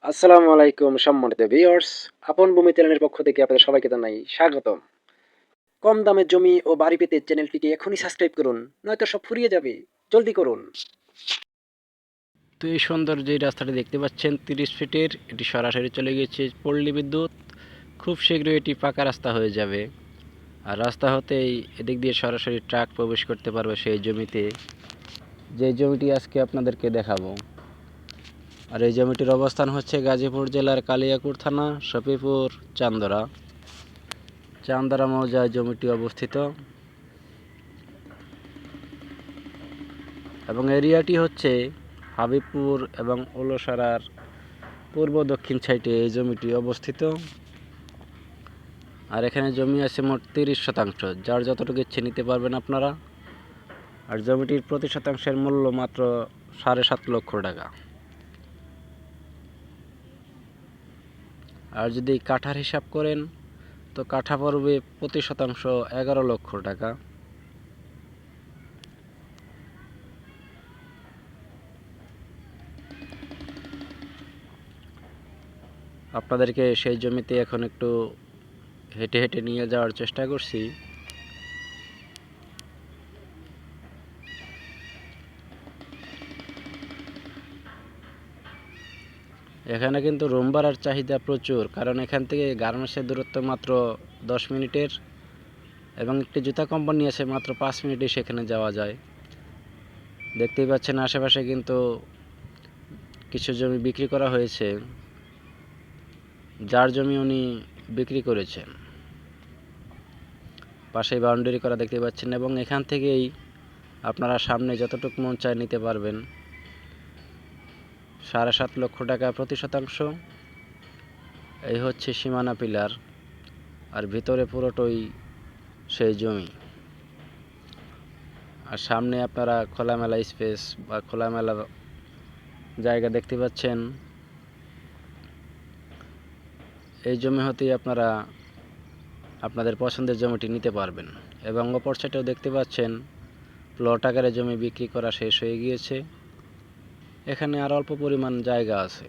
আসসালামু আলাইকুম সম্মানিত ভিউয়ার্স। আপন ভূমি চ্যানেলের পক্ষ থেকে আপনাদের সবাইকে জানাই স্বাগতম। কম দামে জমি ও বাড়ি পেতে চ্যানেলটিকে এখনই সাবস্ক্রাইব করুন, নয়তো সব ফুরিয়ে যাবে। জলদি করুন। তো এই সুন্দর যে রাস্তাটি দেখতে পাচ্ছেন 30 ফিটের, এটি সরাসরি চলে গিয়েছে পল্লী বিদ্যুৎ। খুব শীঘ্রই এটি পাকা রাস্তা হয়ে যাবে। আর রাস্তা হতেই এদিক দিয়ে সরাসরি ট্রাক প্রবেশ করতে পারবে সেই জমিতে, যে জমিটি আজকে আপনাদেরকে দেখাবো। আর এই জমিটির অবস্থান হচ্ছে গাজীপুর জেলার কালিয়াকৈর থানা, শফিপুর চান্দরা মৌজায় জমিটি অবস্থিত। এবং এরিয়াটি হচ্ছে হাবিবপুর এবং ওলসারার পূর্ব দক্ষিণ সাইডে এই জমিটি অবস্থিত। আর এখানে জমি আছে মোট 30%, যার যতটুকু ইচ্ছে নিতে পারবেন আপনারা। আর জমিটির প্রতি শতাংশের মূল্য মাত্র 7.5 লক্ষ টাকা। আর যদি কাঠার হিসাব করেন তো কাঠা পড়বে প্রতি শতাংশ 11 লক্ষ টাকা। আপনাদেরকে সেই জমিতে এখন একটু হেঁটে হেঁটে নিয়ে যাওয়ার চেষ্টা করছি। এখানে কিন্তু রুম ভাড়ার চাহিদা প্রচুর, কারণ এখান থেকে গার্মেন্টসের দূরত্ব মাত্র 10 মিনিটের, এবং একটি জুতা কোম্পানি আছে মাত্র 5 মিনিটে সেখানে যাওয়া যায়। দেখতেই পাচ্ছেন আশেপাশে কিন্তু কিছু জমি বিক্রি করা হয়েছে, যার জমি উনি বিক্রি করেছেন। পাশে বাউন্ডারি করা দেখতে পাচ্ছেন, এবং এখান থেকেই আপনারা সামনে যতটুকু মন চায় নিতে পারবেন। 7.5 লক্ষ টাকা প্রতি শতাংশ। এই হচ্ছে সীমানা পিলার, আর ভিতরে পুরোটাই সেই জমি। আর সামনে আপনারা খোলামেলা স্পেস বা খোলামেলা জায়গা দেখতে পাচ্ছেন। এই জমি হতেই আপনারা আপনাদের পছন্দের জমিটি নিতে পারবেন। এবং অপর সাইডেও দেখতে পাচ্ছেন প্লট আকারে জমি বিক্রি করা শেষ হয়ে গিয়েছে। এখানে আর অল্প পরিমাণ জায়গা আছে।